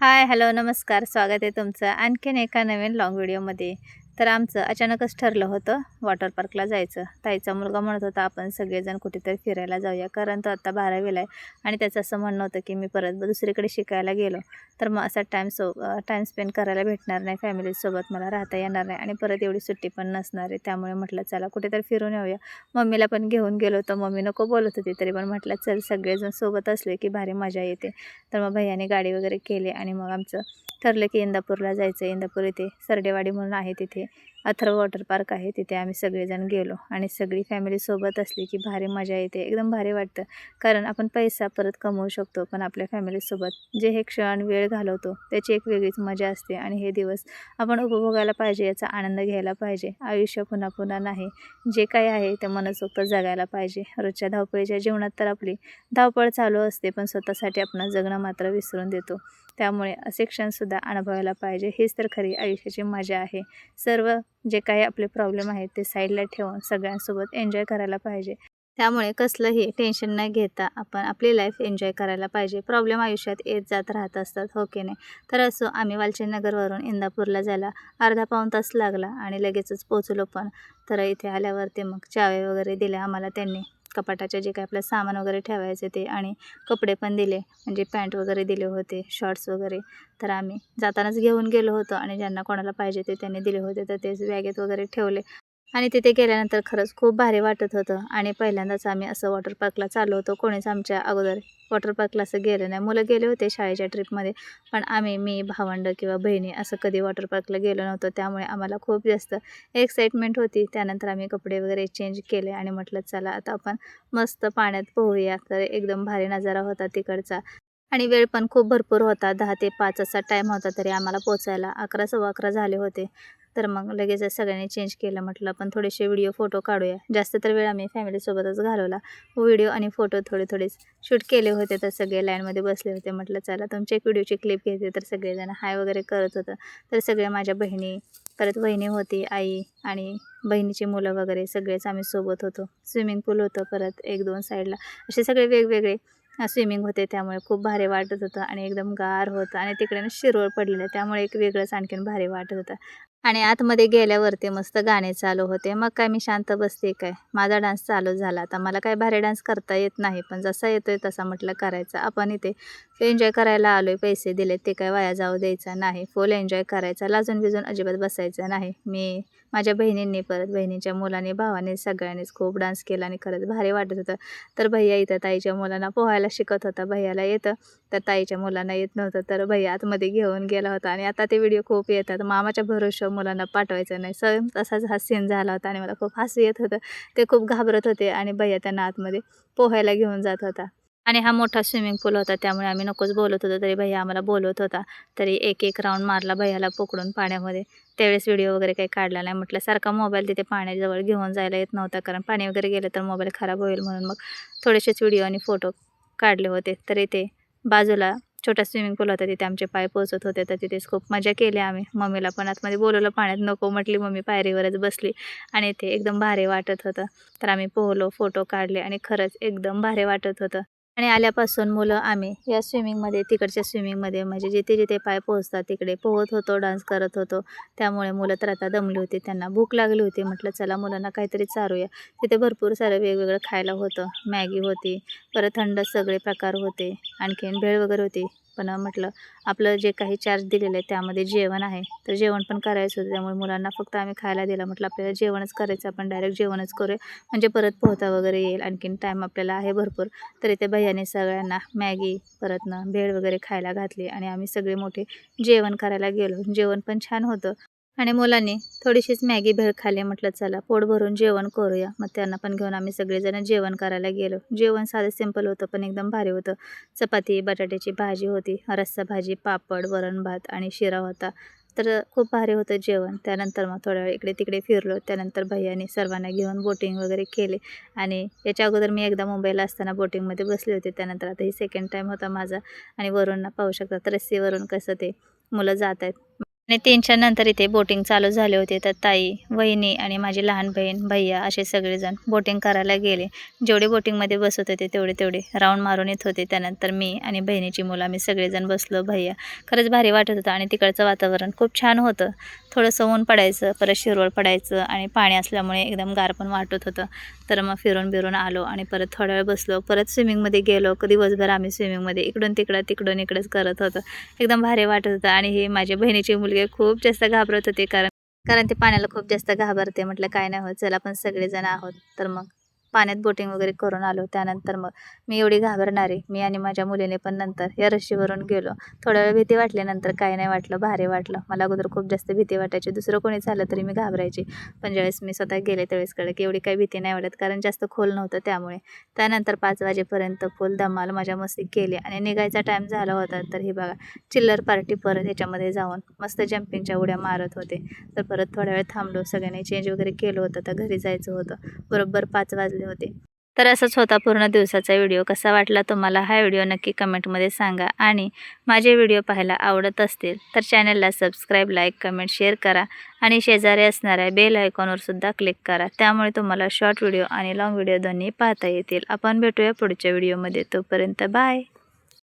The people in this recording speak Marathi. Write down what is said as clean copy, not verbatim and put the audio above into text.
हाय, हॅलो, नमस्कार. स्वागत आहे तुमचं आणखीन एका नवीन लाँग व्हिडिओमध्ये. तर आमचं अचानकच ठरलं होतं वॉटर पार्कला जायचं. ताईचा मुलगा म्हणत होता, आपण सगळेजण कुठेतरी फिरायला जाऊया, कारण तो आता 12वीला आहे आणि त्याचं असं म्हणणं होतं, की मी परत दुसरीकडे शिकायला गेलो, तर मग असा टाईम स्पेंड करायला भेटणार नाही, फॅमिलीसोबत मला राहता येणार नाही आणि परत एवढी सुट्टी पण नसणार आहे. त्यामुळे म्हटलं, चला कुठेतरी फिरून येऊया. मम्मीला पण घेऊन गेलो होतो. मम्मी नको बोलत होती, तरी पण म्हटलं, चल सगळेजण सोबत असले की भारी मजा येते. तर मग भैयाने गाडी वगैरे केली आणि मग आमचं ठरलं की इंदापूरला जायचं. इंदापूर इथे सरडेवाडी म्हणून आहे, तिथे अथर्व वॉटर पार्क आहे. तिथे आम्ही सगळेजण गेलो आणि सगळी फॅमिली सोबत असली की भारी मजा येते, एकदम भारी वाटतं. कारण आपण पैसा परत कमवू शकतो, पण आपल्या फॅमिलीसोबत जे हे क्षण वेळ घालवतो त्याची एक वेगळीच मजा असते आणि हे दिवस आपण उपभोगायला पाहिजे, याचा आनंद घ्यायला पाहिजे. आयुष्य पुन्हा पुन्हा नाही, जे काही आहे ते मनसोक्त जगायला पाहिजे. रोजच्या धावपळीच्या जीवनात तर आपली धावपळ चालू असते, पण स्वतःसाठी आपण जगणं मात्र विसरून देतो. त्यामुळे असे क्षणसुद्धा अनुभवायला पाहिजे. हीच तर खरी आयुष्याची मजा आहे. सर्व जे काही आपले प्रॉब्लेम आहेत ते साईडला ठेवून सगळ्यांसोबत एन्जॉय करायला पाहिजे. त्यामुळे कसलंही टेन्शन न घेता आपण आपली लाईफ एन्जॉय करायला पाहिजे. प्रॉब्लेम आयुष्यात येत जात राहत असतात, हो की नाही? तर असो, आम्ही वालचंदनगरवरून इंदापूरला जायला अर्धा पाऊण तास लागला आणि लगेचच पोहोचलो पण. तर इथे आल्यावरती मग चावे वगैरे दिल्या आम्हाला त्यांनी. कपाटाचे जे काही आपलं सामान वगैरे ठेवायचे ते, आणि कपडे पण दिले, म्हणजे पॅन्ट वगैरे दिले होते, शॉर्ट्स वगैरे. तर आम्ही जातानाच घेऊन गेलो होतो आणि ज्यांना कोणाला पाहिजे ते त्यांनी दिले होते, तर तेच बॅगेत वगैरे ठेवले. आणि तिथे गेल्यानंतर खरंच खूप भारी वाटत होतं आणि पहिल्यांदाच आम्ही असं वॉटर पार्कला चाललो होतो. कोणीच आमच्या अगोदर वॉटर पार्कला असं गेलं नाही. मुलं गेले होते शाळेच्या ट्रिपमध्ये, पण मी भावंडं किंवा बहिणी असं कधी वॉटर पार्कला गेलो नव्हतो. त्यामुळे आम्हाला खूप जास्त एक्साइटमेंट होती. त्यानंतर आम्ही कपडे वगैरे चेंज केले आणि म्हटलं, चला आता आपण मस्त पाण्यात पोहूया. तर एकदम भारी नजारा होता तिकडचा आणि वेळ पण खूप भरपूर होता. 10 ते 5 असा टाईम होता तरी आम्हाला पोचायला 11, सव्वा 11 झाले होते. तर मग लगेचच सगळ्यांनी चेंज केलं. म्हटलं आपण थोडेसे व्हिडिओ, फोटो काढूया. जास्त तर वेळ आम्ही फॅमिलीसोबतच घालवला. व्हिडिओ आणि फोटो थोडेच शूट केले होते. तर सगळे लाईनमध्ये बसले होते. म्हटलं, चला तुमची एक व्हिडिओची क्लिप घेते. तर सगळेजण हाय वगैरे करत होतं. तर सगळे माझ्या बहिणी, परत वहिनी होती, आई आणि बहिणीची मुलं वगैरे सगळेच आम्ही सोबत होतो. स्विमिंग पूल होतं, परत 1-2 साईडला असे सगळे वेगवेगळे स्विमिंग होते. त्यामुळे खूप भारी वाटत होतं आणि एकदम गार होतं आणि तिकडे ना शिरवळ पडलेलं, त्यामुळे एक वेगळंच आणखीन भारी वाटत होतं. आणि आतमध्ये गेल्यावरती मस्त गाणे चालू होते. मग काय मी शांत बसते काय, माझा डान्स चालू झाला. आता मला काय भारी डान्स करता येत नाही, पण जसा येतोय तसा म्हटलं करायचा. आपण इथे एन्जॉय करायला आलोय, पैसे दिले ते काय वाया जाऊ द्यायचा नाही. फुल एन्जॉय करायचा, लाजून-बिजून अजिबात बसायचं नाही. मी, माझ्या बहिणींनी, परत बहिणीच्या मुलांनी, भावाने सगळ्यांनीच खूप डान्स केला आणि खरंच भारी वाटत होतं. तर भैय्या इथं ताईच्या मुलांना पोहायला शिकत होता. भैय्याला येतं, तर ताईच्या मुलांना येत नव्हतं. तर भैय्या आतमध्ये घेऊन गेला होता आणि आता ते व्हिडिओ खूप येतात. मामाच्या भरोश्यावर मुलांना पाठवायचं नाही. सेम तसाच हा सीन झाला होता आणि मला खूप हसू येत होतं. ते खूप घाबरत होते आणि भैय्या त्यांना आतमध्ये पोहायला घेऊन जात होता. आणि हा मोठा स्विमिंग पूल होता, त्यामुळे आम्ही नकोच बोलत होतो, तरी भैय्या आम्हाला बोलवत होता. तरी एक राउंड मारला भैय्याला पकडून पाण्यामध्ये. त्यावेळेस व्हिडिओ वगैरे काही काढला नाही. म्हटलं, सारखा मोबाईल तिथे पाण्याजवळ घेऊन जायला येत नव्हता, कारण पाणी वगैरे गेलं तर मोबाईल खराब होईल म्हणून मग थोडेसेच व्हिडिओ आणि फोटो काढले होते. तर इथे बाजूला छोटा स्विमिंग पूल होता, तिथे आमचे पाय पोहोचत होते. तर तिथेच खूप मजा केली आम्ही. मम्मीला पण आतमध्ये बोलवलं पाण्यात, नको म्हटली मम्मी, पायरीवरच बसली आणि इथे एकदम भारी वाटत होतं. तर आम्ही पोहलो, फोटो काढले आणि खरंच एकदम भारी वाटत होतं. आणि आल्यापासून मुलं आम्ही या स्विमिंगमध्ये, तिकडच्या स्विमिंगमध्ये, म्हणजे जिथे-जिथे पाय पोहोचतात तिकडे पोहत होतो, डान्स करत होतो. त्यामुळे मुलं तर आता दमली होती, त्यांना भूक लागली होती. म्हटलं, चला मुलांना काहीतरी चारूया. तिथे भरपूर सारं वेगवेगळं खायला होतं. मॅगी होती, परत थंड सगळे प्रकार होते, आणखीन भेळ वगैरे होती. पण म्हटलं, आपलं जे काही चार्ज दिलेलं आहे त्यामध्ये जेवण आहे, तर जेवण पण करायचं होतं. त्यामुळे मुलांना फक्त आम्ही खायला दिलं. म्हटलं, आपल्याला जेवणच करायचं, आपण डायरेक्ट जेवणच करूया, म्हणजे परत पोहता वगैरे येईल. आणखीन टाईम आपल्याला आहे भरपूर. तर इथे भैय्याने सगळ्यांना मॅगी, परत ना भेळ वगैरे खायला घातली आणि आम्ही सगळे मोठे जेवण करायला गेलो. जेवण पण छान होतं आणि मुलांनी थोडीशीच मॅगी भेळ खाल्ली. म्हटलं, चला पोट भरून जेवण करूया. मग त्यांना पण घेऊन आम्ही सगळेजण जेवण करायला गेलो. जेवण साधं सिंपल होतं, पण एकदम भारी होतं. चपाती, बटाट्याची भाजी होती, रस्सा भाजी, पापड, वरण-भात आणि शिरा होता. तर खूप भारी होतं जेवण. त्यानंतर मग थोड्या वेळ इकडे-तिकडे फिरलो. त्यानंतर भैय्याने सर्वांना घेऊन बोटिंग वगैरे केले आणि याच्या अगोदर मी एकदा मुंबईला असताना बोटिंगमध्ये बसले होते. त्यानंतर आता ही सेकंड टाईम होता माझा आणि वरून ना पाहू शकता, तर रस्सीवरून कसं ते मुलं जात आहेत. आणि 3च्या नंतर इथे बोटिंग चालू झाले होते. तर ताई, वहिनी आणि माझी लहान बहीण, भैया असे सगळेजण बोटिंग करायला गेले. जेवढे बोटिंगमध्ये बसत होते तेवढे राऊंड मारून येत होते. त्यानंतर मी आणि बहिणीची मुलं आम्ही सगळेजण बसलो. भैया खरंच भारी वाटत होतं आणि तिकडचं वातावरण खूप छान होतं. थोडंसं ऊन पडायचं, परत शिरवळ पडायचं आणि पाणी असल्यामुळे एकदम गार पण वाटत होतं. तर मग फिरून बिरून आलो आणि परत थोडा वेळ बसलो. परत स्विमिंगमध्ये गेलो. दिवसभर आम्ही स्विमिंगमध्ये इकडून तिकडं तिकडून इकडेच करत होतो. एकदम भारी वाटत होतं. आणि ही माझी बहिणीची मुलगी खूप जास्त घाबरत होती, कारण कारण ती पाण्याला खूप जास्त घाबरते. म्हटलं काय नाही होत, चल आपण सगळेजण आहोत. तर मग पाण्यात बोटिंग वगैरे करून आलो. त्यानंतर मग मी एवढी घाबरणारी, मी आणि माझ्या मुलीने पण नंतर या रश्शीवरून गेलो. थोडा वेळ भीती वाटली, नंतर काही नाही वाटलं, भारी वाटलं. मला अगोदर खूप जास्त भीती वाटायची, दुसरं कोणी झालं तरी मी घाबरायची. पण ज्यावेळेस मी स्वतः गेले त्यावेळेस कळलं की एवढी काही भीती नाही वाटत, कारण जास्त खोल नव्हतं त्यामुळे. त्यानंतर 5 वाजेपर्यंत फुल धमाल मजा मस्ती केली आणि निघायचा टाईम झाला होता. तर हे बघा, चिल्लर पार्टी परत ह्याच्यामध्ये जाऊन मस्त जम्पिंगच्या उड्या मारत होते. तर परत थोडा वेळ थांबलो, सगळ्यांनी चेंज वगैरे केलं होतं. तर घरी जायचं होतं. बरोबर 5 वाजले होते. तर असंच होता पूर्ण दिवसाचा व्हिडिओ. कसा वाटला तुम्हाला हा व्हिडिओ नक्की कमेंटमध्ये सांगा. आणि माझे व्हिडिओ पाहायला आवडत असतील तर चॅनलला सबस्क्राईब, लाईक, कमेंट, शेअर करा आणि शेजारी असणाऱ्या बेल आयकॉनवर सुद्धा क्लिक करा. त्यामुळे तुम्हाला शॉर्ट व्हिडिओ आणि लाँग व्हिडिओ दोन्ही पाहता येतील. आपण भेटूया पुढच्या व्हिडिओमध्ये. तोपर्यंत बाय.